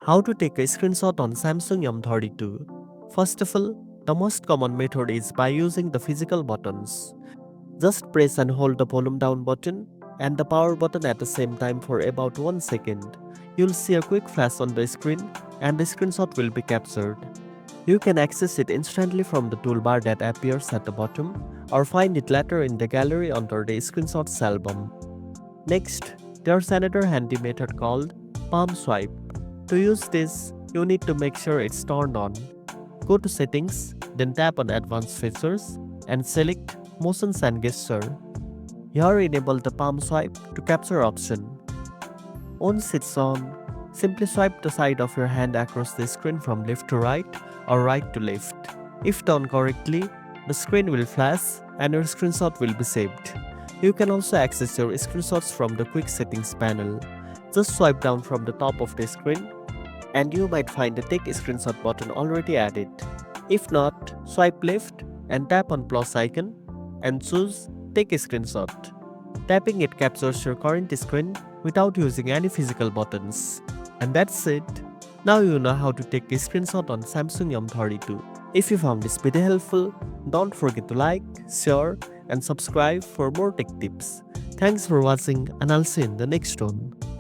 How to take a screenshot on Samsung M32. First of all, the most common method is by using the physical buttons. Just press and hold the volume down button and the power button at the same time for about 1 second. You'll see a quick flash on the screen and the screenshot will be captured. You can access it instantly from the toolbar that appears at the bottom or find it later in the gallery under the screenshots album. Next, there's another handy method called palm swipe. To use this, you need to make sure it's turned on. Go to Settings, then tap on Advanced Features and select Motions and Gesture. Here enable the palm swipe to capture option. Once it's on, simply swipe the side of your hand across the screen from left to right or right to left. If done correctly, the screen will flash and your screenshot will be saved. You can also access your screenshots from the Quick Settings panel. Just swipe down from the top of the screen and you might find the Take Screenshot button already added. If not, swipe left and tap on plus icon and choose Take a Screenshot. Tapping it captures your current screen without using any physical buttons. And that's it. Now you know how to take a screenshot on Samsung M32. If you found this video helpful, don't forget to like, share, and subscribe for more tech tips. Thanks for watching and I'll see you in the next one.